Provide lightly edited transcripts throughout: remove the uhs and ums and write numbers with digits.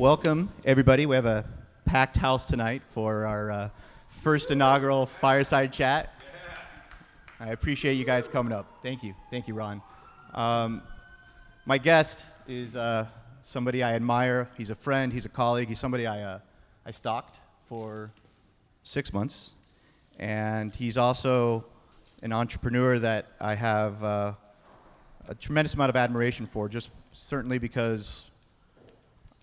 Welcome, everybody. We have a packed house tonight for our first inaugural Fireside Chat. I appreciate you guys coming up. Thank you. Thank you, Ron. My guest is somebody I admire. He's a friend. He's a colleague. He's somebody I stalked for 6 months. And he's also an entrepreneur that I have a tremendous amount of admiration for, just certainly because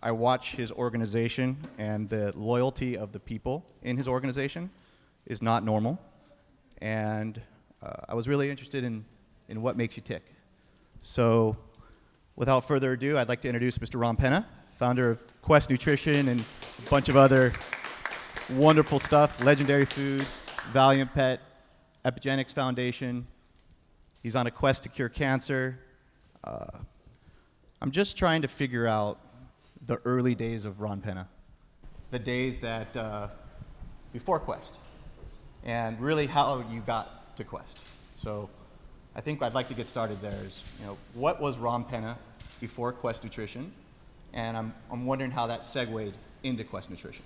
I watch his organization, and the loyalty of the people in his organization is not normal. And I was really interested in what makes you tick. So without further ado, I'd like to introduce Mr. Ron Penna, founder of Quest Nutrition and a bunch of other wonderful stuff, Legendary Foods, Valiant Pet, Epigenics Foundation. He's on a quest to cure cancer. I'm just trying to figure out the early days of Ron Penna, the days that before Quest, and really how you got to Quest. So I think I'd like to get started there. Is, what was Ron Penna before Quest Nutrition? And I'm wondering how that segued into Quest Nutrition.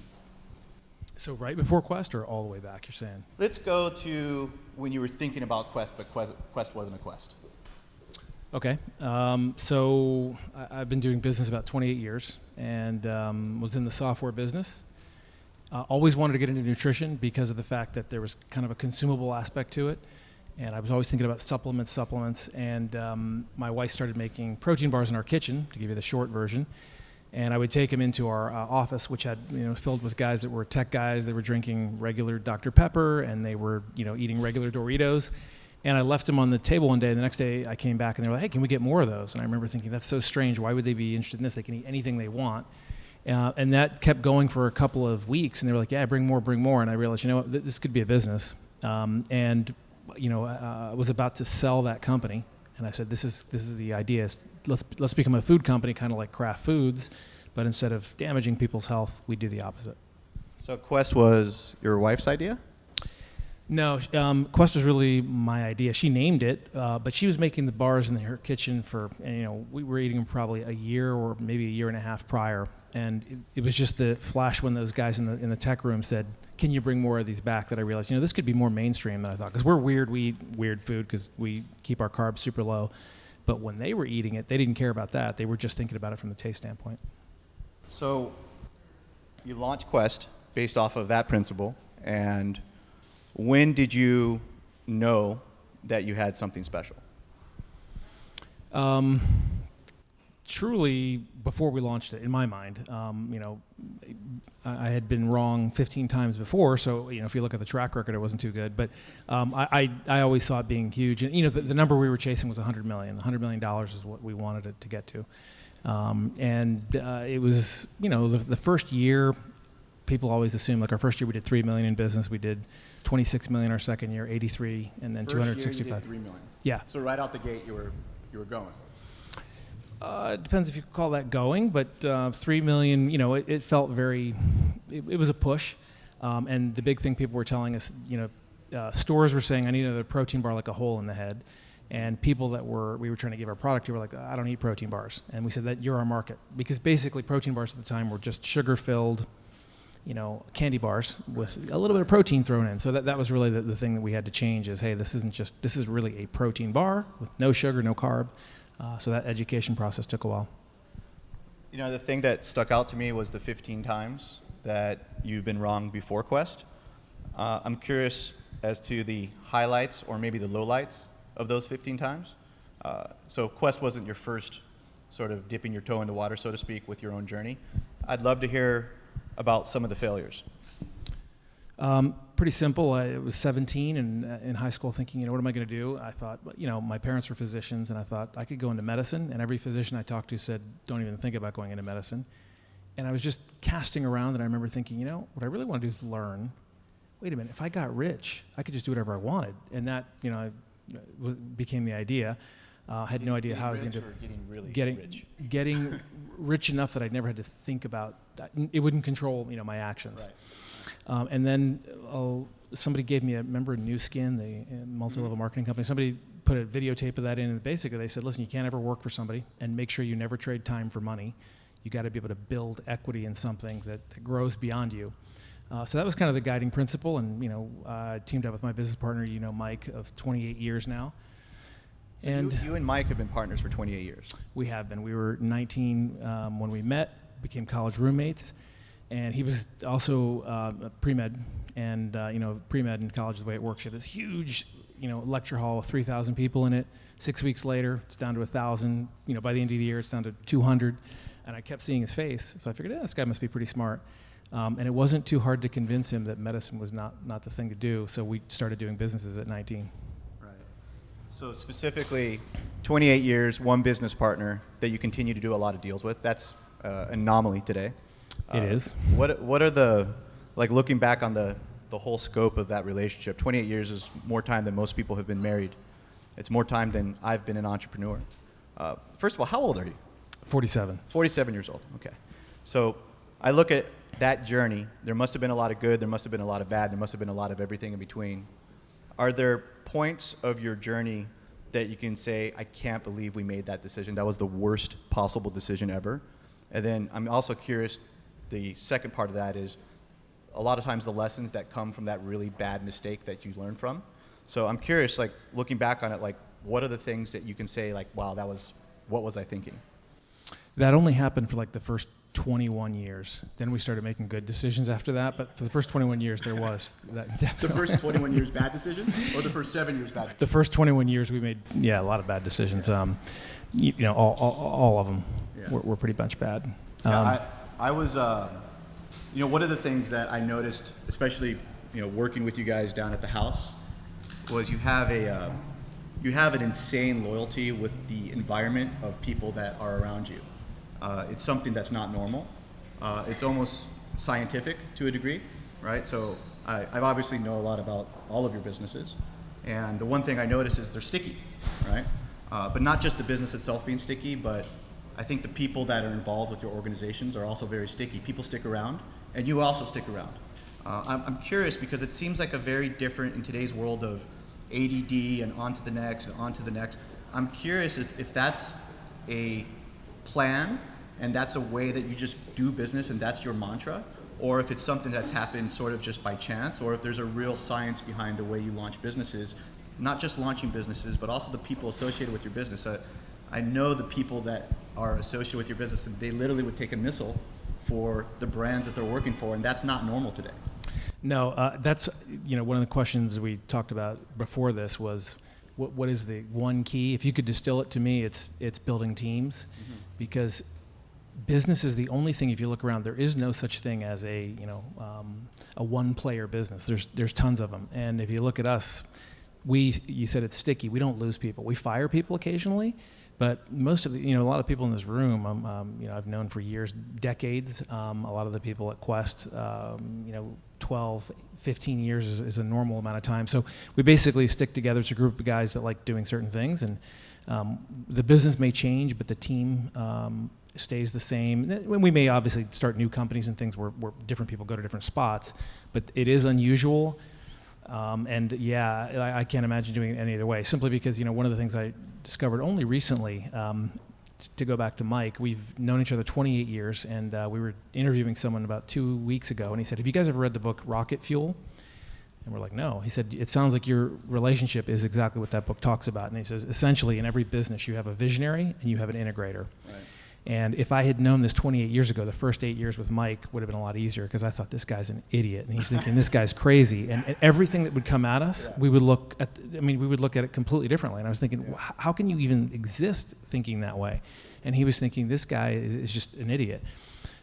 So right before Quest or all the way back, you're saying? Let's go to when you were thinking about Quest, but Quest wasn't a Quest. Okay. So I've been doing business about 28 years and was in the software business. Always wanted to get into nutrition because of the fact that there was kind of a consumable aspect to it. And I was always thinking about supplements. And my wife started making protein bars in our kitchen, to give you the short version. And I would take them into our office, which had, filled with guys that were tech guys. They were drinking regular Dr. Pepper, and they were, eating regular Doritos. And I left them on the table one day, and the next day I came back, and they were like, hey, can we get more of those? And I remember thinking, that's so strange. Why would they be interested in this? They can eat anything they want. And that kept going for a couple of weeks, and they were like, yeah, bring more. And I realized, what, this could be a business. I was about to sell that company, and I said, this is the idea. Let's become a food company, kind of like Kraft Foods, but instead of damaging people's health, we do the opposite. So Quest was your wife's idea? No, Quest was really my idea. She named it, but she was making the bars in her kitchen for, we were eating them probably a year or maybe a year and a half prior. And it was just the flash when those guys in the tech room said, can you bring more of these back, that I realized, this could be more mainstream than I thought. Because we're weird, we eat weird food because we keep our carbs super low. But when they were eating it, they didn't care about that. They were just thinking about it from the taste standpoint. So you launched Quest based off of that principle, and when did you know that you had something special? Truly, before we launched it, in my mind, I had been wrong 15 times before. So, if you look at the track record, it wasn't too good. But I always saw it being huge. And, the number we were chasing was $100 million. $100 million is what we wanted it to get to. It was, the first year, people always assume, like our first year we did $3 million in business. We did $26 million our second year, 83, and then first 265. Year you did $3 million. Yeah. So right out the gate, you were going. It depends if you call that going, but 3 million, it felt very, it was a push. And the big thing people were telling us, stores were saying, I need another protein bar like a hole in the head. And people that we were trying to give our product to were like, I don't eat protein bars. And we said that you're our market. Because basically protein bars at the time were just sugar-filled, candy bars with a little bit of protein thrown in. So that was really the thing that we had to change is, hey, this is really a protein bar with no sugar, no carb. So that education process took a while. The thing that stuck out to me was the 15 times that you've been wrong before Quest. I'm curious as to the highlights or maybe the lowlights of those 15 times. So Quest wasn't your first sort of dipping your toe in the water, so to speak, with your own journey. I'd love to hear about some of the failures. Pretty simple. I was 17 and in high school thinking, what am I going to do? I thought, my parents were physicians, and I thought I could go into medicine. And every physician I talked to said, don't even think about going into medicine. And I was just casting around, and I remember thinking, what I really want to do is learn. Wait a minute, if I got rich, I could just do whatever I wanted. And that, became the idea. Had no idea how I was going to do it. Getting really rich? Getting rich enough that I'd never had to think about that. It wouldn't control, my actions. Right. And then somebody gave me a New Skin, the multi-level marketing company. Somebody put a videotape of that in, and basically they said, listen, you can't ever work for somebody, and make sure you never trade time for money. You got to be able to build equity in something that grows beyond you. So that was kind of the guiding principle, and I teamed up with my business partner, Mike, of 28 years now. So and you and Mike have been partners for 28 years. We have been. We were 19 when we met, became college roommates, and he was also a pre-med, and pre-med in college, the way it works, you have this huge lecture hall with 3,000 people in it. 6 weeks later, it's down to 1,000. By the end of the year, it's down to 200. And I kept seeing his face, so I figured, this guy must be pretty smart. And it wasn't too hard to convince him that medicine was not the thing to do, so we started doing businesses at 19. Right. So specifically, 28 years, one business partner that you continue to do a lot of deals with. That's an anomaly today. It is. What are the, looking back on the whole scope of that relationship, 28 years is more time than most people have been married. It's more time than I've been an entrepreneur. First of all, how old are you? 47. 47 years old, okay. So I look at that journey. There must have been a lot of good, there must have been a lot of bad, there must have been a lot of everything in between. Are there points of your journey that you can say, I can't believe we made that decision, that was the worst possible decision ever? And then I'm also curious, the second part of that is, a lot of times the lessons that come from that really bad mistake that you learned from. So I'm curious, looking back on it, what are the things that you can say, wow, what was I thinking? That only happened for the first 21 years. Then we started making good decisions after that, but for the first 21 years there was that. The first 21 years bad decisions, or the first 7 years bad decisions? The first 21 years we made, a lot of bad decisions. All of them were pretty much bad. I was, one of the things that I noticed, especially, working with you guys down at the house, was you have an insane loyalty with the environment of people that are around you. It's something that's not normal. It's almost scientific to a degree, right? So I obviously know a lot about all of your businesses, and the one thing I notice is they're sticky, right? But not just the business itself being sticky, but I think the people that are involved with your organizations are also very sticky. People stick around, and you also stick around. I'm curious because it seems like a very different, in today's world of ADD and on to the next and on to the next. I'm curious if that's a plan and that's a way that you just do business and that's your mantra, or if it's something that's happened sort of just by chance, or if there's a real science behind the way you launch businesses, not just launching businesses, but also the people associated with your business. I know the people that are associated with your business, and they literally would take a missile for the brands that they're working for, and that's not normal today. No, that's one of the questions we talked about before this was, what is the one key? If you could distill it to me, it's building teams, because business is the only thing. If you look around, there is no such thing as a one-player business. There's tons of them, and if you look at us, you said it's sticky. We don't lose people. We fire people occasionally. But most of the, a lot of people in this room, I've known for years, decades. A lot of the people at Quest, 12, 15 years is a normal amount of time. So we basically stick together. It's a group of guys that like doing certain things, and the business may change, but the team stays the same. We may obviously start new companies and things where different people go to different spots, but it is unusual. I can't imagine doing it any other way, simply because, one of the things I discovered only recently, to go back to Mike, we've known each other 28 years, and we were interviewing someone about 2 weeks ago, and he said, have you guys ever read the book Rocket Fuel? And we're like, no. He said, it sounds like your relationship is exactly what that book talks about. And he says, essentially, in every business, you have a visionary and you have an integrator. Right. And if I had known this 28 years ago, the first 8 years with Mike would have been a lot easier, because I thought, this guy's an idiot, and he's thinking this guy's crazy. And everything that would come at us, we would look at it completely differently. And I was thinking, how can you even exist thinking that way? And he was thinking, this guy is just an idiot.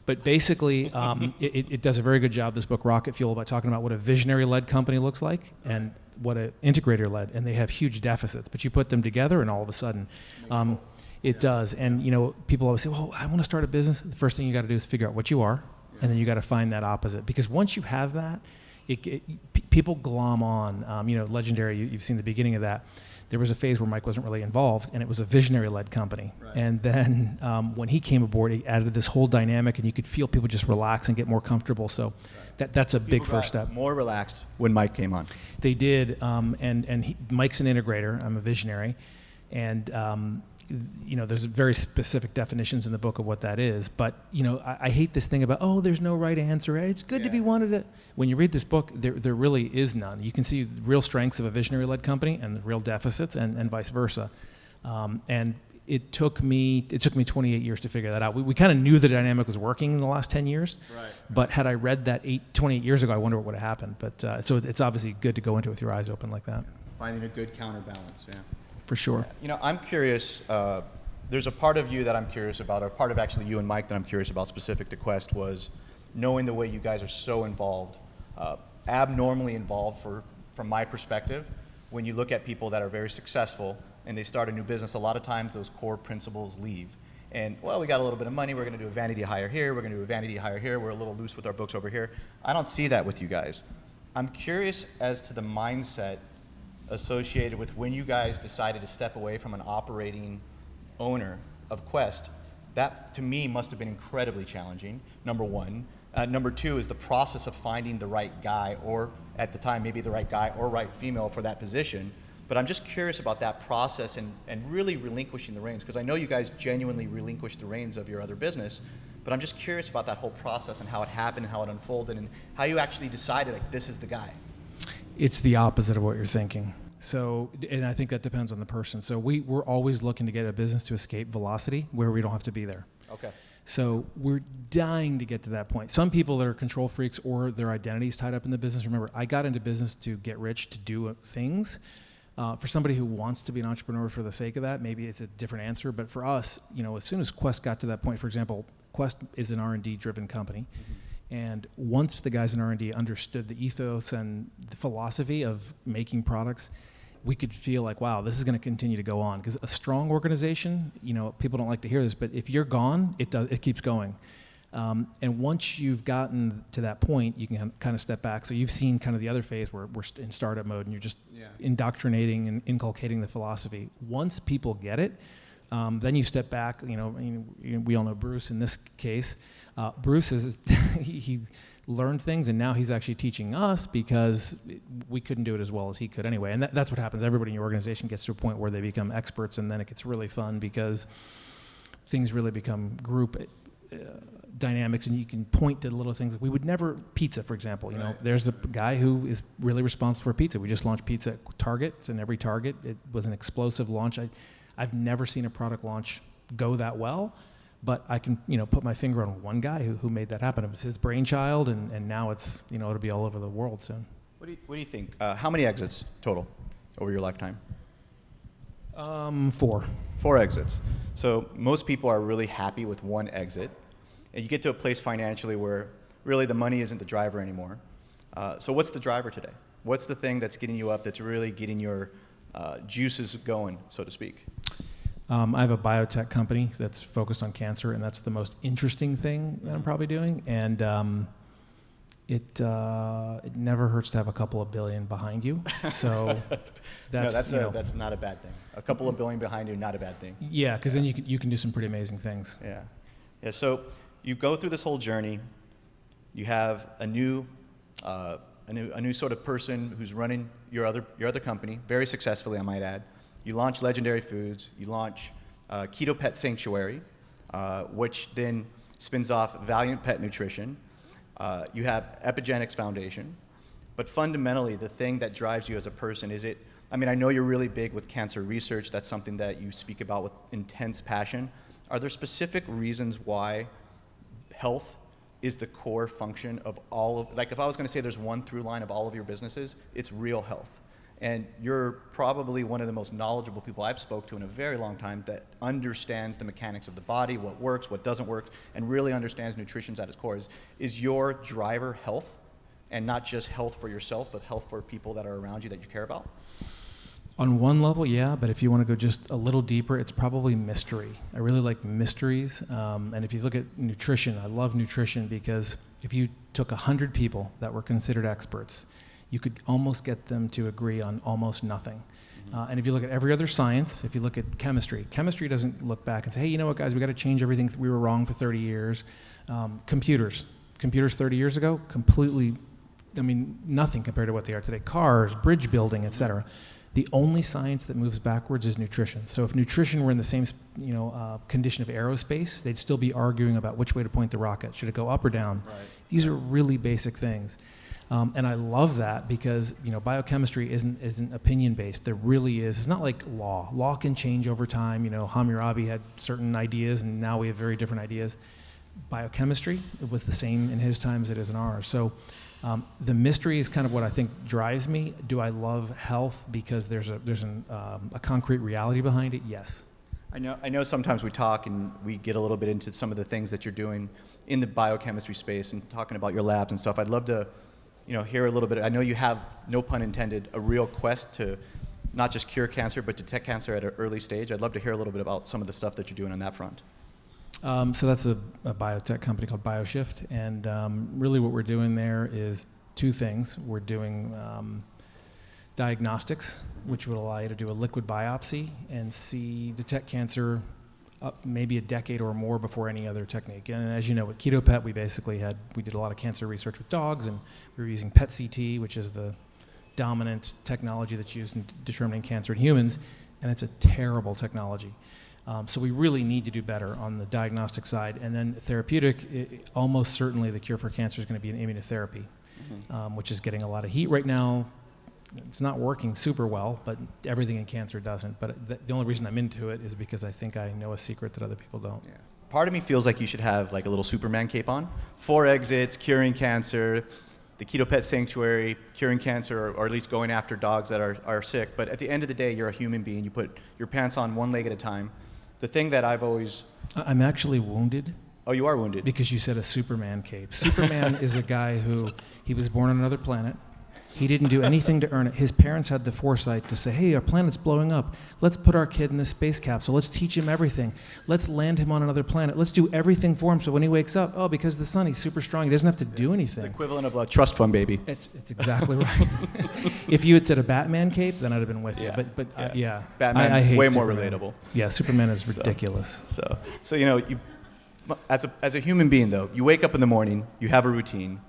But basically, it does a very good job, this book, Rocket Fuel, by talking about what a visionary-led company looks like and what an integrator-led, and they have huge deficits. But you put them together, and all of a sudden, it does. And people always say, well, I want to start a business. The first thing you got to do is figure out what you are, and then you got to find that opposite. Because once you have that, people glom on. Legendary, you've seen the beginning of that. There was a phase where Mike wasn't really involved, and it was a visionary-led company. Right. And then when he came aboard, he added this whole dynamic, and you could feel people just relax and get more comfortable. So that's a big first step. More relaxed when Mike came on. They did, and Mike's an integrator. I'm a visionary, and there's very specific definitions in the book of what that is. But, I hate this thing about, there's no right answer. It's good to be one of the. When you read this book, there really is none. You can see the real strengths of a visionary-led company and the real deficits, and vice versa. And it took me 28 years to figure that out. We kind of knew the dynamic was working in the last 10 years. Right. But had I read that 28 years ago, I wonder what would have happened. But so it's obviously good to go into it with your eyes open like that. Finding a good counterbalance, yeah. For sure. I'm curious. There's a part of you that I'm curious about, or part of actually you and Mike that I'm curious about specific to Quest, was knowing the way you guys are so involved, abnormally involved from my perspective. When you look at people that are very successful and they start a new business, a lot of times those core principles leave. And, we got a little bit of money, we're going to do a vanity hire here, we're going to do a vanity hire here, we're a little loose with our books over here. I don't see that with you guys. I'm curious as to the mindset associated with when you guys decided to step away from an operating owner of Quest. That, to me, must have been incredibly challenging, number one. Number two is the process of finding the right guy, or at the time, maybe the right guy or right female for that position. But I'm just curious about that process and really relinquishing the reins, because I know you guys genuinely relinquished the reins of your other business, but I'm just curious about that whole process and how it happened and how it unfolded and how you actually decided, this is the guy. It's the opposite of what you're thinking. So, and I think that depends on the person. So we're always looking to get a business to escape velocity where we don't have to be there. Okay. So we're dying to get to that point. Some people that are control freaks or their identity's tied up in the business. Remember, I got into business to get rich, to do things. For somebody who wants to be an entrepreneur for the sake of that, maybe it's a different answer. But for us, as soon as Quest got to that point, for example, Quest is an R&D driven company. Mm-hmm. And once the guys in R&D understood the ethos and the philosophy of making products, we could feel like, wow, this is going to continue to go on. Because a strong organization, people don't like to hear this, but if you're gone, it keeps going. And once you've gotten to that point, you can kind of step back. So you've seen kind of the other phase where we're in startup mode and you're just indoctrinating and inculcating the philosophy. Once people get it, then you step back. We all know Bruce in this case. Bruce he learned things, and now he's actually teaching us because we couldn't do it as well as he could anyway. And that's what happens. Everybody in your organization gets to a point where they become experts, and then it gets really fun because things really become group dynamics, and you can point to little things. We would never, pizza, for example. There's a guy who is really responsible for pizza. We just launched pizza at Target, and every Target, it was an explosive launch. I've never seen a product launch go that well, but I can put my finger on one guy who made that happen. It was his brainchild, and now it's it'll be all over the world soon. What do you think? How many exits total over your lifetime? 4. 4 exits. So most people are really happy with one exit, and you get to a place financially where really the money isn't the driver anymore. So what's the driver today? What's the thing that's getting you up, that's really getting your juices going, so to speak? I have a biotech company that's focused on cancer, and that's the most interesting thing that I'm probably doing. And it never hurts to have a couple of billion behind you. So that's that's not a bad thing. A couple of billion behind you, not a bad thing. Yeah, because then you can do some pretty amazing things. Yeah. So you go through this whole journey. You have a new sort of person who's running your other company very successfully, I might add. You launch Legendary Foods. You launch Keto Pet Sanctuary, which then spins off Valiant Pet Nutrition. You have Epigenics Foundation. But fundamentally, the thing that drives you as a person is I know you're really big with cancer research. That's something that you speak about with intense passion. Are there specific reasons why health is the core function of all of, if I was going to say there's one through line of all of your businesses, it's real health. And you're probably one of the most knowledgeable people I've spoke to in a very long time that understands the mechanics of the body, what works, what doesn't work, and really understands nutrition at its core. Is your driver health, and not just health for yourself, but health for people that are around you that you care about? On one level, yeah, but if you want to go just a little deeper, it's probably mystery. I really like mysteries. And if you look at nutrition, I love nutrition because if you took 100 people that were considered experts, you could almost get them to agree on almost nothing. And if you look at every other science, if you look at chemistry doesn't look back and say, hey, you know what, guys, we got to change everything. We were wrong for 30 years. Computers 30 years ago, completely, nothing compared to what they are today. Cars, bridge building, et cetera. The only science that moves backwards is nutrition. So if nutrition were in the same condition of aerospace, they'd still be arguing about which way to point the rocket. Should it go up or down? Right. These are really basic things. And I love that because biochemistry isn't opinion based. There really is. It's not like law. Law can change over time. Hammurabi had certain ideas, and now we have very different ideas. Biochemistry was the same in his time as it is in ours. So the mystery is kind of what I think drives me. Do I love health because there's a concrete reality behind it? Yes. I know sometimes we talk and we get a little bit into some of the things that you're doing in the biochemistry space and talking about your labs and stuff. I'd love to hear a little bit. I know you have, no pun intended, a real quest to not just cure cancer, but detect cancer at an early stage. I'd love to hear a little bit about some of the stuff that you're doing on that front. So that's a biotech company called BioShift, and really what we're doing there is two things. We're doing diagnostics, which would allow you to do a liquid biopsy and detect cancer up maybe a decade or more before any other technique. And as you know, with KetoPet, we did a lot of cancer research with dogs, and we were using PET-CT, which is the dominant technology that's used in determining cancer in humans, and it's a terrible technology. So we really need to do better on the diagnostic side. And then therapeutic, almost certainly the cure for cancer is going to be an immunotherapy, which is getting a lot of heat right now. It's not working super well, but everything in cancer doesn't. But the only reason I'm into it is because I think I know a secret that other people don't. Yeah. Part of me feels like you should have like a little Superman cape on. 4 exits, curing cancer, the KetoPet Sanctuary, curing cancer, or at least going after dogs that are sick. But at the end of the day, you're a human being. You put your pants on one leg at a time. The thing that I've always... I'm actually wounded. Oh, you are wounded? Because you said a Superman cape. Superman is a guy he was born on another planet. He didn't do anything to earn it. His parents had the foresight to say, hey, our planet's blowing up. Let's put our kid in this space capsule. Let's teach him everything. Let's land him on another planet. Let's do everything for him so when he wakes up, because of the sun, he's super strong. He doesn't have to do anything. It's the equivalent of a trust fund baby. It's exactly right. If you had said a Batman cape, then I'd have been with you. But Batman, I hate way Superman. more relatable. Yeah, Superman is ridiculous. So you, as a human being though, you wake up in the morning, you have a routine.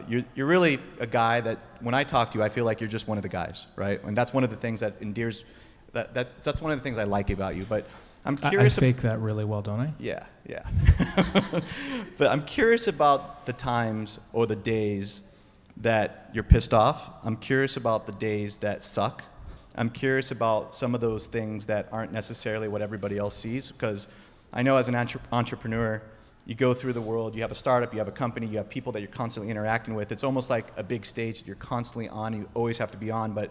You're really a guy that when I talk to you, I feel like you're just one of the guys, right? And that's one of the things that endears. That's one of the things I like about you. But I'm curious. I fake that really well, don't I? Yeah. But I'm curious about the times or the days that you're pissed off. I'm curious about the days that suck. I'm curious about some of those things that aren't necessarily what everybody else sees. Because I know as an entrepreneur, you go through the world, you have a startup, you have a company, you have people that you're constantly interacting with. It's almost like a big stage that you're constantly on, you always have to be on. But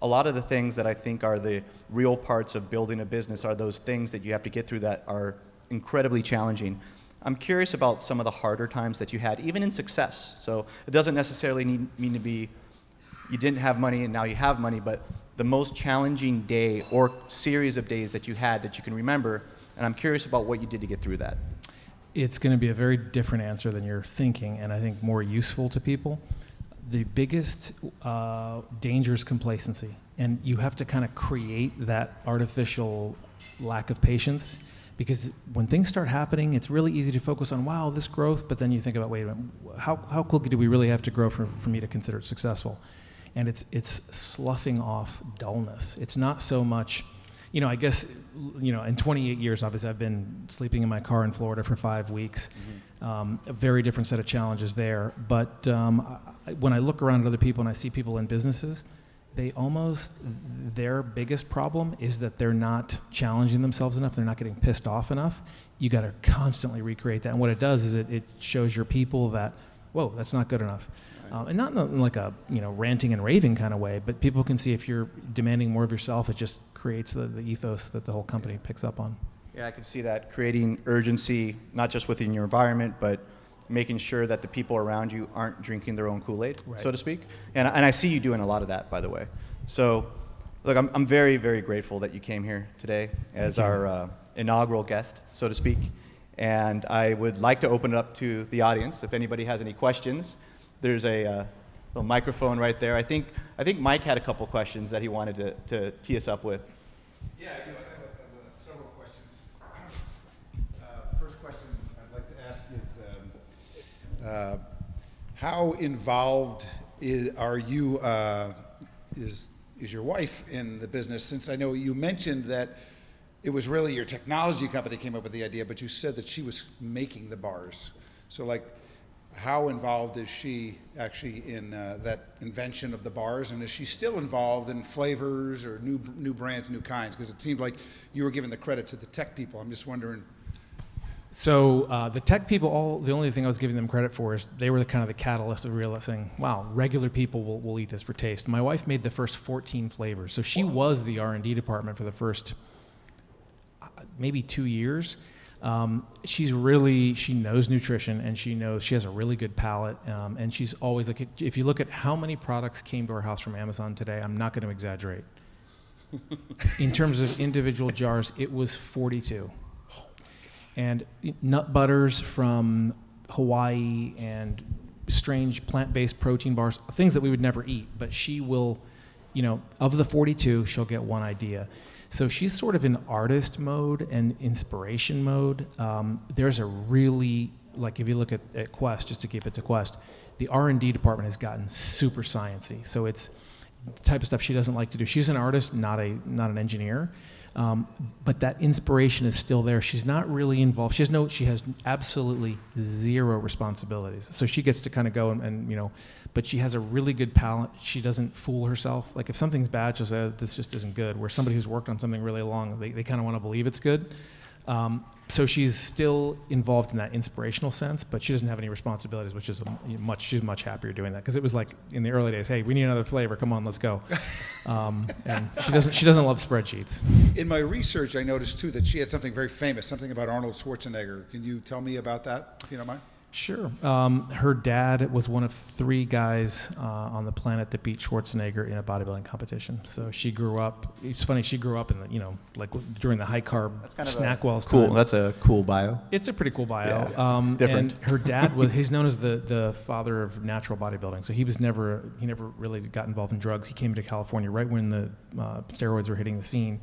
a lot of the things that I think are the real parts of building a business are those things that you have to get through that are incredibly challenging. I'm curious about some of the harder times that you had, even in success. So it doesn't necessarily mean to be you didn't have money and now you have money, but the most challenging day or series of days that you had that you can remember. And I'm curious about what you did to get through that. It's going to be a very different answer than you're thinking, and I think more useful to people. The biggest danger is complacency, and you have to kind of create that artificial lack of patience, because when things start happening, it's really easy to focus on, wow, this growth, but then you think about, wait a minute, how quickly do we really have to grow for me to consider it successful? And it's sloughing off dullness. It's not so much... I guess, in 28 years, obviously, I've been sleeping in my car in Florida for 5 weeks. A very different set of challenges there. But when I look around at other people and I see people in businesses, their biggest problem is that they're not challenging themselves enough. They're not getting pissed off enough. You got to constantly recreate that. And what it does is it shows your people that, whoa, that's not good enough. And not in like a ranting and raving kind of way, but people can see if you're demanding more of yourself, it just creates the ethos that the whole company picks up on. Yeah, I can see that, creating urgency, not just within your environment, but making sure that the people around you aren't drinking their own Kool-Aid, right, so to speak. And I see you doing a lot of that, by the way. So, look, I'm very, very grateful that you came here today as our inaugural guest, so to speak. And I would like to open it up to the audience. If anybody has any questions, there's a little microphone right there. I think Mike had a couple questions that he wanted to tee us up with. Yeah, I do. I have several questions. First question I'd like to ask is, how involved are you? Is is your wife in the business, since I know you mentioned that it was really your technology company that came up with the idea, but you said that she was making the bars. So like, how involved is she actually in that invention of the bars, and is she still involved in flavors or new brands, new kinds? Because it seemed like you were giving the credit to the tech people. I'm just wondering. So the tech people, the only thing I was giving them credit for is they were kind of the catalyst of realizing, wow, regular people will eat this for taste. My wife made the first 14 flavors, so she was the R&D department for the first maybe 2 years. She knows nutrition, and she has a really good palate, and she's always like, if you look at how many products came to our house from Amazon today, I'm not going to exaggerate. In terms of individual jars, it was 42. And nut butters from Hawaii and strange plant-based protein bars, things that we would never eat, but she will, of the 42, she'll get one idea. So she's sort of in artist mode and inspiration mode. There's a really, like if you look at Quest, just to keep it to Quest, the R&D department has gotten super sciencey. So it's the type of stuff she doesn't like to do. She's an artist, not an engineer. But that inspiration is still there. She's not really involved. She has absolutely zero responsibilities. So she gets to kind of go and but she has a really good palate. She doesn't fool herself. Like if something's bad, she'll say, this just isn't good. Where somebody who's worked on something really long, they kind of want to believe it's good. So she's still involved in that inspirational sense, but she doesn't have any responsibilities, which is she's much happier doing that, because it was like in the early days, hey, we need another flavor, come on, let's go. And she doesn't love spreadsheets. In my research, I noticed too that she had something very famous, something about Arnold Schwarzenegger. Can you tell me about that, if you don't mind? Sure. Her dad was one of 3 guys on the planet that beat Schwarzenegger in a bodybuilding competition. So she grew up. It's funny. She grew up in the like during the high carb Snackwell's cool. time. That's a cool bio. It's a pretty cool bio. Yeah, different. And her dad he's known as the father of natural bodybuilding. So he never really got involved in drugs. He came to California right when the steroids were hitting the scene.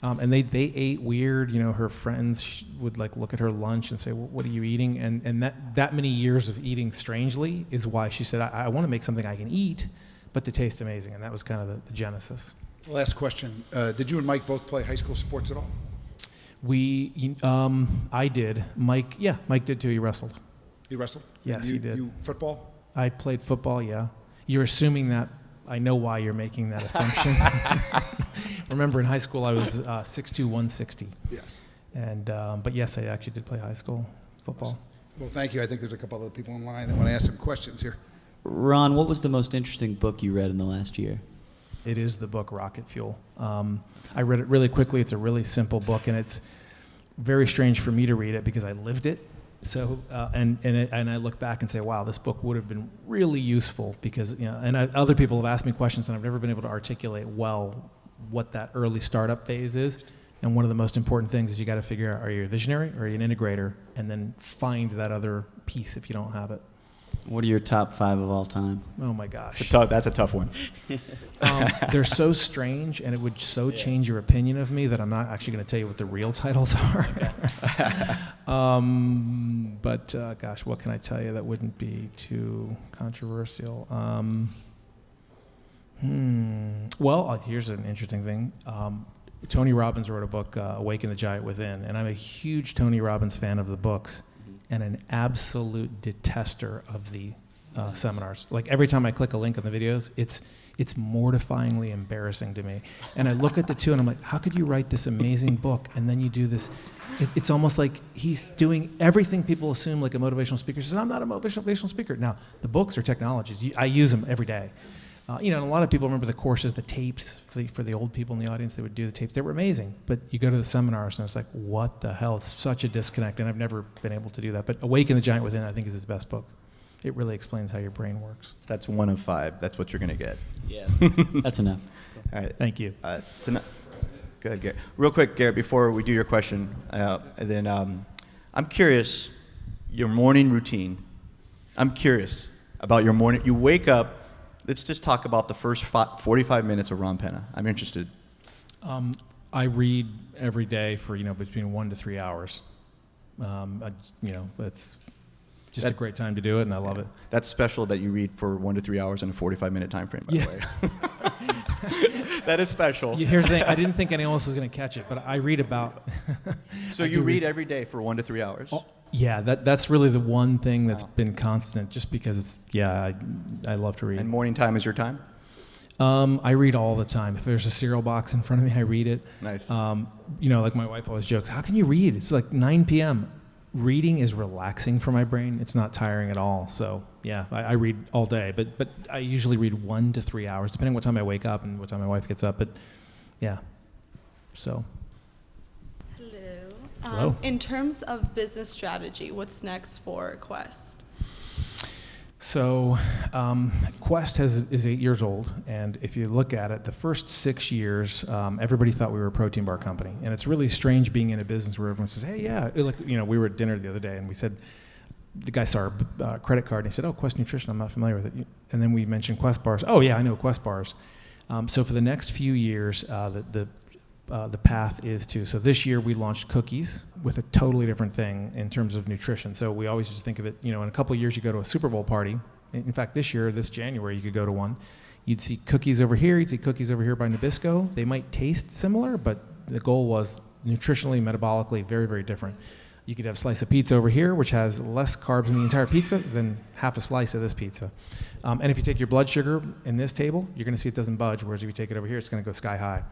And they ate weird. Her friends would like look at her lunch and say, well, "What are you eating?" And that many years of eating strangely is why she said, "I want to make something I can eat, but to taste amazing." And that was kind of the genesis. Last question: did you and Mike both play high school sports at all? I did. Mike did too. He wrestled. He wrestled? Yes, he did. You football? I played football. Yeah. You're assuming that. I know why you're making that assumption. Remember, in high school, I was 6'2", 160. Yes. And but yes, I actually did play high school football. Well, thank you. I think there's a couple other people in line that want to ask some questions here. Ron, what was the most interesting book you read in the last year? It is the book Rocket Fuel. I read it really quickly. It's a really simple book, and it's very strange for me to read it because I lived it. So and I look back and say, wow, this book would have been really useful because other people have asked me questions and I've never been able to articulate well what that early startup phase is. And one of the most important things is you got to figure out, are you a visionary or are you an integrator, and then find that other piece if you don't have it. What are your top 5 of all time? Oh my gosh, That's a tough one. they're so strange, and it would change your opinion of me that I'm not actually going to tell you what the real titles are. But gosh, what can I tell you that wouldn't be too controversial? Well, here's an interesting thing. Tony Robbins wrote a book, Awaken the Giant Within, and I'm a huge Tony Robbins fan of the books and an absolute detester of the seminars. Like every time I click a link on the videos, it's mortifyingly embarrassing to me. And I look at the two and I'm like, how could you write this amazing book and then you do this? It's almost like he's doing everything people assume like a motivational speaker says. I'm not a motivational speaker. Now, the books are technologies. I use them every day. And a lot of people remember the courses, the tapes for the old people in the audience. They would do the tapes. They were amazing. But you go to the seminars and it's like, what the hell? It's such a disconnect, and I've never been able to do that. But Awaken the Giant Within, I think, is his best book. It really explains how your brain works. That's 1 of 5. That's what you're going to get. Yeah, that's enough. All right. Thank you. Good, Garrett. Real quick, Garrett, before we do your question, and then I'm curious, your morning routine. I'm curious about your morning. You wake up. Let's just talk about the first 45 minutes of Ron Penna. I'm interested. I read every day for between 1 to 3 hours. It's just a great time to do it, and I love it. That's special that you read for 1 to 3 hours in a 45-minute time frame, by the way. That is special. Here's the thing. I didn't think anyone else was going to catch it, but I read about. So you read every day for 1 to 3 hours? Oh, yeah, that's really the one thing that's been constant, just because I love to read. And morning time is your time? I read all the time. If there's a cereal box in front of me, I read it. Nice. Like my wife always jokes, how can you read? It's like 9 p.m. Reading is relaxing for my brain. It's not tiring at all. So yeah, I read all day, but I usually read 1 to 3 hours, depending what time I wake up and what time my wife gets up. But yeah, so. Hello. In terms of business strategy, what's next for Quest? So Quest is 8 years old, and if you look at it, the first 6 years, everybody thought we were a protein bar company, and it's really strange being in a business where everyone says, "Hey, yeah," we were at dinner the other day, and we said, the guy saw our credit card, and he said, "Oh, Quest Nutrition, I'm not familiar with it," and then we mentioned Quest bars. "Oh yeah, I know Quest bars." So for the next few years, the path is so this year we launched cookies with a totally different thing in terms of nutrition. So we always just think of it, in a couple of years you go to a Super Bowl party. In fact, this January, you could go to one. You'd see cookies over here, you'd see cookies over here by Nabisco. They might taste similar, but the goal was nutritionally, metabolically, very, very different. You could have a slice of pizza over here, which has less carbs in the entire pizza than half a slice of this pizza. And if you take your blood sugar in this table, you're going to see it doesn't budge, whereas if you take it over here, it's going to go sky high.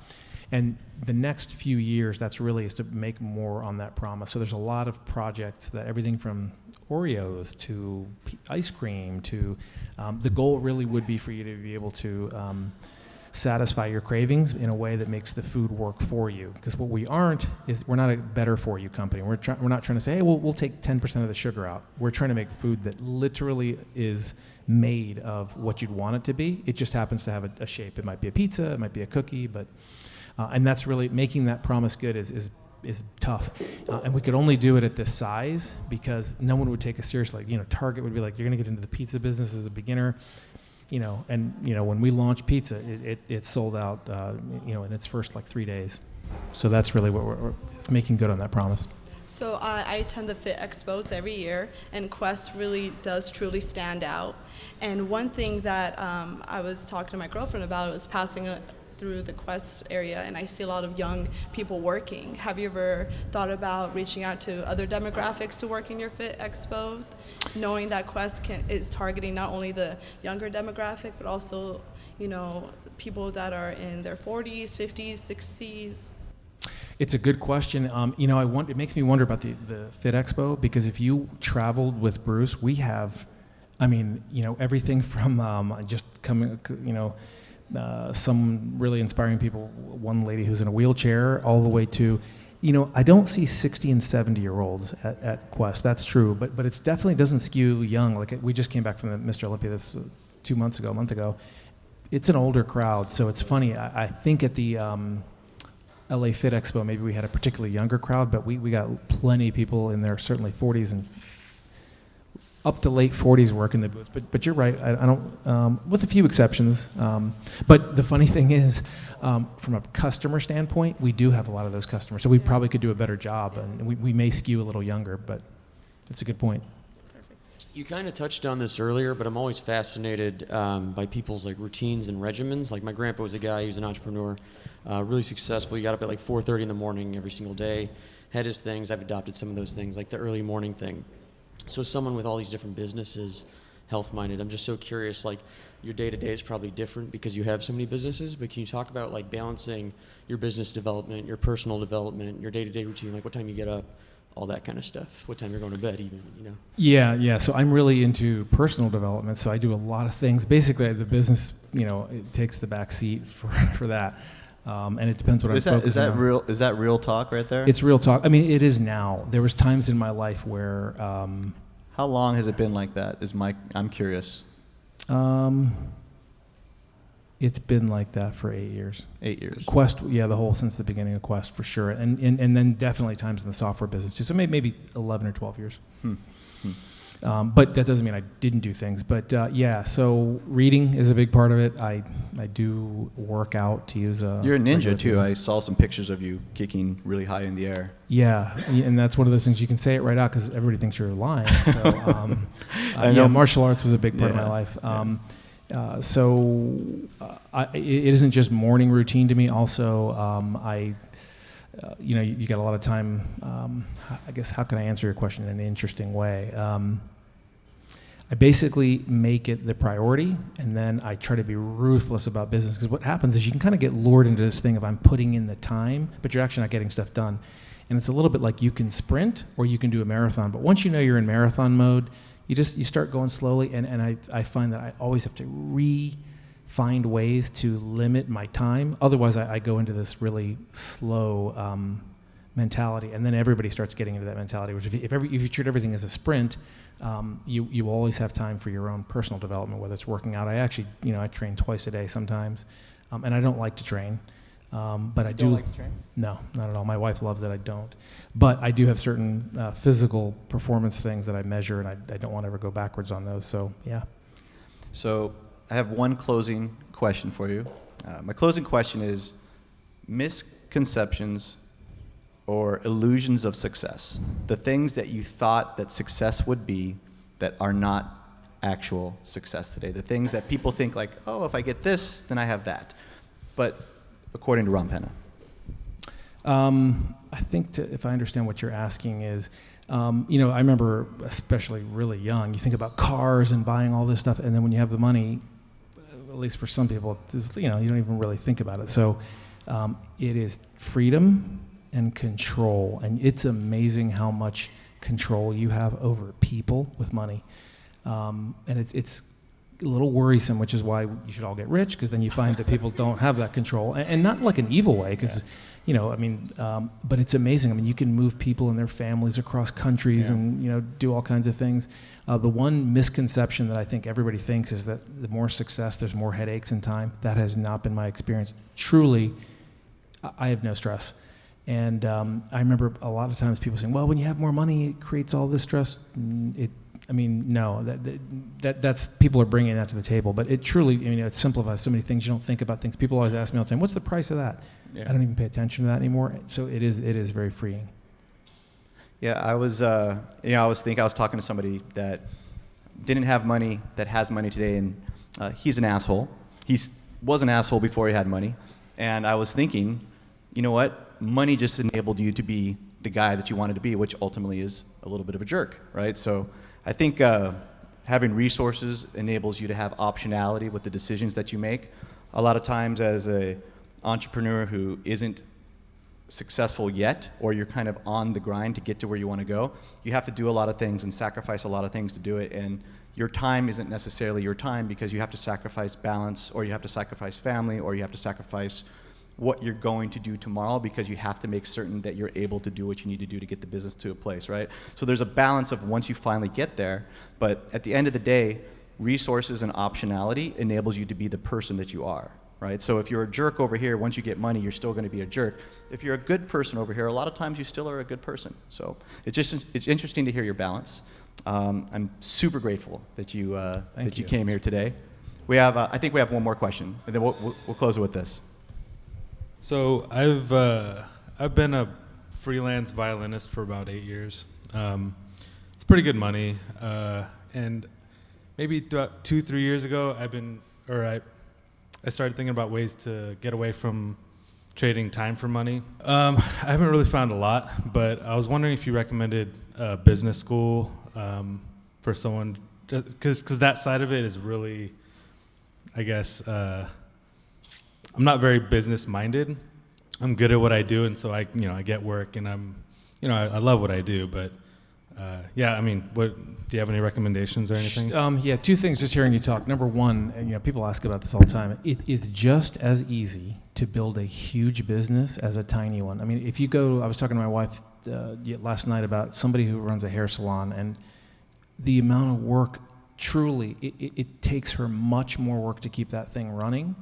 And the next few years, that's really is to make more on that promise. So there's a lot of projects that everything from Oreos to ice cream to the goal really would be for you to be able to satisfy your cravings in a way that makes the food work for you. Because what we aren't is we're not a better for you company. We're not trying to say, hey, we'll take 10% of the sugar out. We're trying to make food that literally is made of what you'd want it to be. It just happens to have a shape. It might be a pizza, it might be a cookie, but and that's really making that promise good is tough. And we could only do it at this size because no one would take us seriously. Target would be like, you're going to get into the pizza business as a beginner. When we launched pizza, it sold out, in its first 3 days. So that's really what it's making good on that promise. So I attend the Fit Expos every year, and Quest really does truly stand out. And one thing that I was talking to my girlfriend about was passing through the Quest area, and I see a lot of young people working. Have you ever thought about reaching out to other demographics to work in your Fit Expo, knowing that Quest is targeting not only the younger demographic, but also, people that are in their 40s, 50s, 60s? It's a good question. It makes me wonder about the Fit Expo, because if you traveled with Bruce, we have, everything from just coming, some really inspiring people, one lady who's in a wheelchair, all the way to, I don't see 60 and 70-year-olds at Quest. That's true, but it definitely doesn't skew young. Like we just came back from the Mr. Olympia this a month ago. It's an older crowd, so it's funny. I think at the LA Fit Expo, maybe we had a particularly younger crowd, but we got plenty of people in their certainly 40s and up to late 40s working the booth. But you're right. I don't, with a few exceptions. But the funny thing is, from a customer standpoint, we do have a lot of those customers. So we probably could do a better job, and we may skew a little younger, but that's a good point. You kind of touched on this earlier, but I'm always fascinated by people's routines and regimens. Like my grandpa was a guy, he was an entrepreneur, really successful. He got up at 4:30 in the morning every single day, had his things. I've adopted some of those things, like the early morning thing. So someone with all these different businesses, health-minded, I'm just so curious, your day-to-day is probably different because you have so many businesses, but can you talk about balancing your business development, your personal development, your day-to-day routine, what time you get up, all that kind of stuff, what time you're going to bed even, Yeah, so I'm really into personal development, so I do a lot of things. Basically, the business, it takes the back seat for that. And it depends what I'm focusing on. Is that real talk right there? It's real talk. It is now. There was times in my life where... How long has it been like that? I'm curious. It's been like that for 8 years. 8 years. Quest, since the beginning of Quest, for sure. And then definitely times in the software business too. So maybe 11 or 12 years. But that doesn't mean I didn't do things. But so reading is a big part of it. I do work out, to use a... You're a ninja too. I saw some pictures of you kicking really high in the air. Yeah, and that's one of those things you can say it right out because everybody thinks you're lying. So, martial arts was a big part of my life. It isn't just morning routine to me. Also, you got a lot of time. I guess, how can I answer your question in an interesting way? I basically make it the priority, and then I try to be ruthless about business, because what happens is you can kind of get lured into this thing of I'm putting in the time, but you're actually not getting stuff done. And it's a little bit like you can sprint or you can do a marathon, but once you know you're in marathon mode, you start going slowly, and I find that I always have to find ways to limit my time. Otherwise, I go into this really slow mentality, and then everybody starts getting into that mentality, which if you treat everything as a sprint, you always have time for your own personal development, whether it's working out. I actually, I train twice a day sometimes, and I don't like to train, but I do. Don't like to train? No, not at all. My wife loves it. I don't, but I do have certain physical performance things that I measure, and I don't want to ever go backwards on those. So yeah. So I have one closing question for you. My closing question is misconceptions or illusions of success. The things that you thought that success would be that are not actual success today. The things that people think like, oh, if I get this, then I have that. But according to Ron Penna. I think if I understand what you're asking is, I remember, especially really young, you think about cars and buying all this stuff, and then when you have the money, at least for some people, you don't even really think about it. So it is freedom and control, and it's amazing how much control you have over people with money, and it's a little worrisome, which is why you should all get rich, because then you find that people don't have that control, and not like an evil way, because but it's amazing. You can move people and their families across countries, and do all kinds of things. The one misconception that I think everybody thinks is that the more success, there's more headaches and time. That has not been my experience. Truly, I have no stress. And I remember a lot of times people saying, well, when you have more money, it creates all this stress. No, that's people are bringing that to the table. But it truly, it simplifies so many things. You don't think about things. People always ask me all the time, what's the price of that? Yeah. I don't even pay attention to that anymore. So it is very freeing. Yeah, I was talking to somebody that didn't have money, that has money today, and he's an asshole. He was an asshole before he had money. And I was thinking, you know what? Money just enabled you to be the guy that you wanted to be, which ultimately is a little bit of a jerk, right? So I think having resources enables you to have optionality with the decisions that you make. A lot of times as an entrepreneur who isn't successful yet, or you're kind of on the grind to get to where you want to go, you have to do a lot of things and sacrifice a lot of things to do it. And your time isn't necessarily your time, because you have to sacrifice balance, or you have to sacrifice family, or you have to sacrifice what you're going to do tomorrow, because you have to make certain that you're able to do what you need to do to get the business to a place, right? So there's a balance of once you finally get there, but at the end of the day, resources and optionality enables you to be the person that you are, right? So if you're a jerk over here, once you get money, you're still going to be a jerk. If you're a good person over here, a lot of times you still are a good person. So it's interesting to hear your balance. I'm super grateful that you came here today. We have, I think we have one more question, and then we'll close it with this. So I've been a freelance violinist for about 8 years. It's pretty good money, and maybe about 2-3 years ago, I started thinking about ways to get away from trading time for money. I haven't really found a lot, but I was wondering if you recommended a business school for someone, because that side of it is really, I guess. I'm not very business minded. I'm good at what I do, and so I get work, and I love what I do. But what do you have any recommendations or anything? Two things. Just hearing you talk. Number one, people ask about this all the time. It is just as easy to build a huge business as a tiny one. If you go, I was talking to my wife last night about somebody who runs a hair salon, and the amount of work. Truly, it takes her much more work to keep that thing running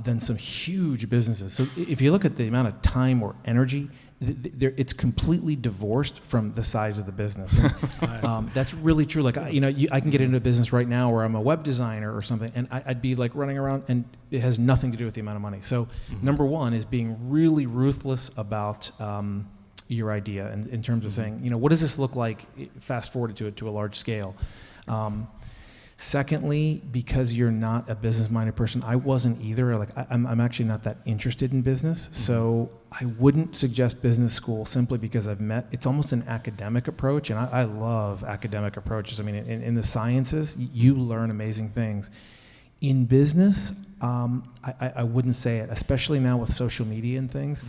than some huge businesses. So if you look at the amount of time or energy, it's completely divorced from the size of the business. And, that's really true. Like, I can get into a business right now where I'm a web designer or something, and I'd be like running around, and it has nothing to do with the amount of money. So number one is being really ruthless about your idea, and in terms of saying, what does this look like fast forwarded to a large scale. Secondly, because you're not a business-minded person, I wasn't either. Like I'm actually not that interested in business, so I wouldn't suggest business school simply because it's almost an academic approach, and I love academic approaches. I mean, in the sciences, you learn amazing things. In business, I wouldn't say it, especially now with social media and things.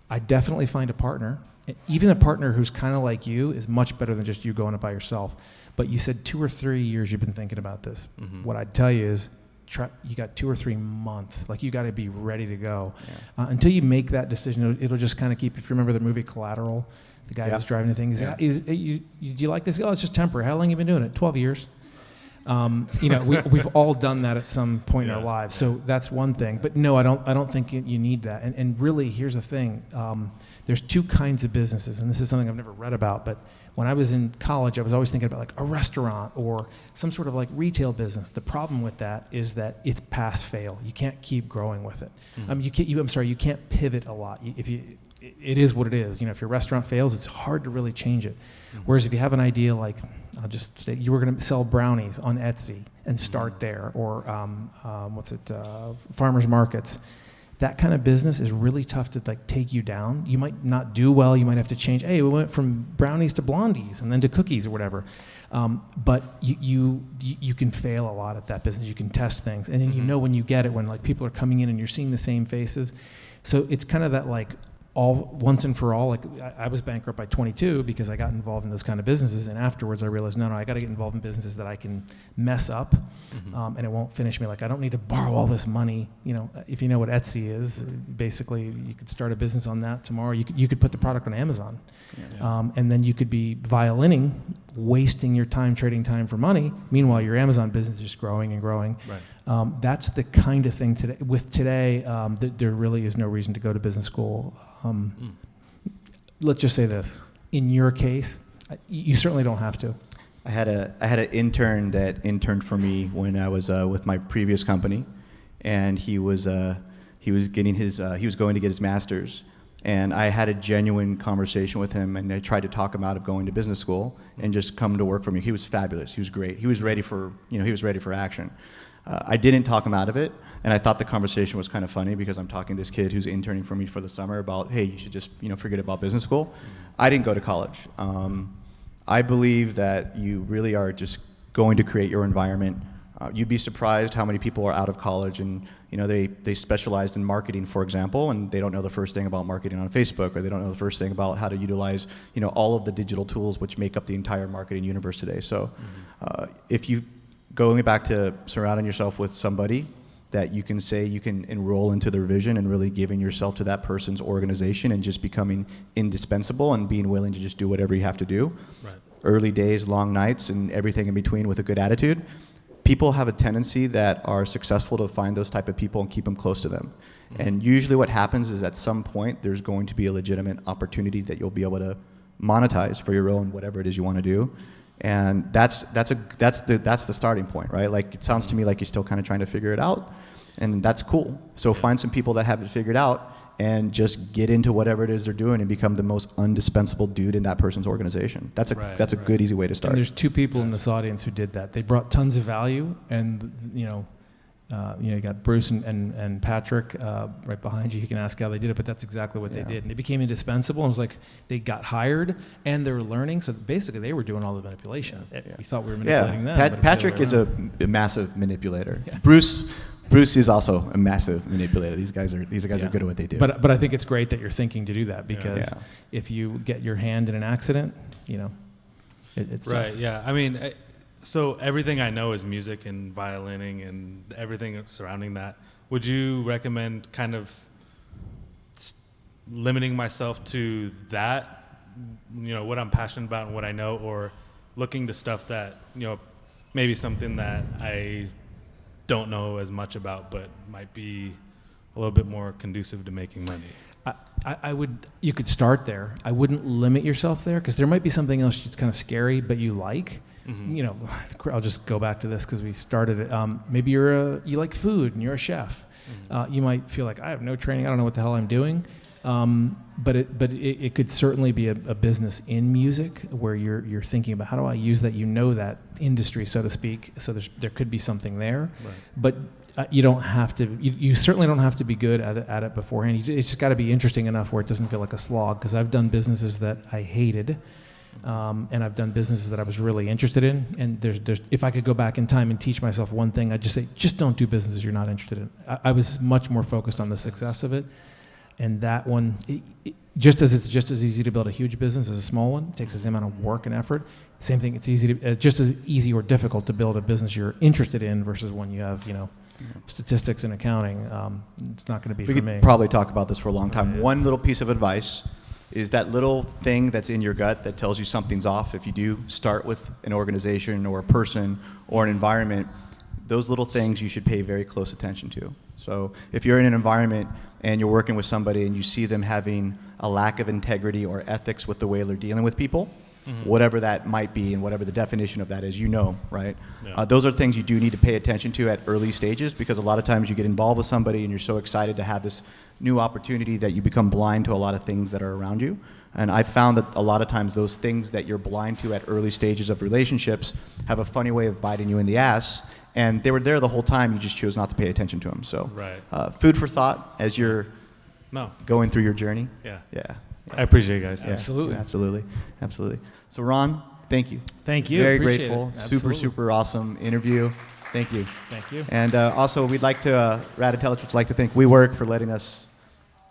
I definitely find a partner. Even a partner who's kind of like you is much better than just you going it by yourself. But you said 2 or 3 years you've been thinking about this. What I'd tell you is you got 2 or 3 months. Like, you got to be ready to go. Until you make that decision, it'll just kind of keep, if you remember the movie Collateral, the guy who's driving the thing, do you like this? Oh, it's just temporary. How long have you been doing it? 12 years. We've all done that at some point in our lives. So that's one thing. But no, I don't think you need that. And really, here's the thing. There's 2 kinds of businesses, and this is something I've never read about, but when I was in college, I was always thinking about like a restaurant or some sort of like retail business. The problem with that is that it's pass fail. You can't keep growing with it. You can't pivot a lot. It is what it is. If your restaurant fails, it's hard to really change it. Whereas if you have an idea like, I'll just say you were going to sell brownies on Etsy and start there, or farmers markets. That kind of business is really tough to like take you down. You might not do well. You might have to change. Hey, we went from brownies to blondies and then to cookies or whatever. But you can fail a lot at that business. You can test things, and then when you get it, when like people are coming in and you're seeing the same faces. So it's kind of that like all once and for all. Like I was bankrupt by 22 because I got involved in those kind of businesses, and afterwards I realized no, I got to get involved in businesses that I can mess up, and it won't finish me. Like I don't need to borrow all this money. If you know what Etsy is, basically you could start a business on that tomorrow. You could put the product on Amazon, and then you could be violining, wasting your time trading time for money. Meanwhile, your Amazon business is just growing and growing. Right. That's the kind of thing today. With today, there really is no reason to go to business school. Let's just say this: in your case, you certainly don't have to. I had an intern that interned for me when I was with my previous company, and he was going to get his master's, and I had a genuine conversation with him, and I tried to talk him out of going to business school and just come to work for me. He was fabulous. He was great. He was ready for action. I didn't talk him out of it, and I thought the conversation was kind of funny because I'm talking to this kid who's interning for me for the summer about, hey, you should just forget about business school. I didn't go to college. I believe that you really are just going to create your environment. You'd be surprised how many people are out of college and they specialized in marketing, for example, and they don't know the first thing about marketing on Facebook, or they don't know the first thing about how to utilize all of the digital tools which make up the entire marketing universe today. So if you going back to surrounding yourself with somebody that you can say you can enroll into their vision and really giving yourself to that person's organization and just becoming indispensable and being willing to just do whatever you have to do. Right. Early days, long nights, and everything in between with a good attitude. People have a tendency that are successful to find those type of people and keep them close to them. And usually what happens is at some point there's going to be a legitimate opportunity that you'll be able to monetize for your own whatever it is you want to do. And that's the starting point, right? Like it sounds to me like you're still kind of trying to figure it out, and that's cool. So find some people that have it figured out and just get into whatever it is they're doing and become the most indispensable dude in that person's organization. That's a good easy way to start. And there's 2 people in this audience who did that. They brought tons of value, and you got Bruce and Patrick right behind you. You can ask how they did it, but that's exactly what they did. And they became indispensable. And it was like they got hired and they were learning. So basically, they were doing all the manipulation. We thought we were manipulating them. Patrick is a massive manipulator. Yes. Bruce is also a massive manipulator. These guys are good at what they do. But I think it's great that you're thinking to do that, because if you get your hand in an accident, it's right. tough. Yeah. I mean. So everything I know is music and violining and everything surrounding that. Would you recommend kind of limiting myself to that, what I'm passionate about and what I know, or looking to stuff that, maybe something that I don't know as much about but might be a little bit more conducive to making money? You could start there. I wouldn't limit yourself there, because there might be something else that's kind of scary but you like. I'll just go back to this because we started it. Maybe you like food and you're a chef. You might feel like, I have no training, I don't know what the hell I'm doing. But it could certainly be a business in music where you're thinking about how do I use that, that industry, so to speak. So there could be something there, Right. but you don't have to. You certainly don't have to be good at it beforehand. It's just got to be interesting enough where it doesn't feel like a slog. Because I've done businesses that I hated, and I've done businesses that I was really interested in. And there's if I could go back in time and teach myself one thing, I'd just say just don't do businesses you're not interested in. I was much more focused on the success of it. And that one, just as it's just as easy to build a huge business as a small one, it takes the same amount of work and effort. Same thing, it's just as easy or difficult to build a business you're interested in versus one you have, statistics and accounting. It's not going to be We for could me. probably talk about this for a long time. One little piece of advice is that little thing that's in your gut that tells you something's off. If you do start with an organization or a person or an environment, those little things you should pay very close attention to. So if you're in an environment and you're working with somebody and you see them having a lack of integrity or ethics with the way they're dealing with people, whatever that might be and whatever the definition of that is, right? Yeah. Those are things you do need to pay attention to at early stages, because a lot of times you get involved with somebody and you're so excited to have this new opportunity that you become blind to a lot of things that are around you. And I found that a lot of times those things that you're blind to at early stages of relationships have a funny way of biting you in the ass. And they were there the whole time, you just chose not to pay attention to them. So Right. Food for thought as you're No. going through your journey. Yeah. Yeah. I appreciate you guys. Yeah, Absolutely. Absolutely. So Ron, thank you. Thank you. Very Appreciate grateful. it. Super, Absolutely. super awesome interview. Thank you. Thank you. And also, we'd like to, RAD Intelligence would like to thank WeWork for letting us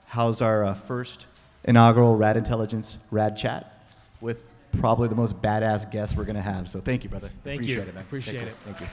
house our first inaugural RAD Intelligence RAD Chat with probably the most badass guest we're going to have. So thank you, brother. Thank Appreciate you. it, man. Appreciate Thank it. you. Thank you.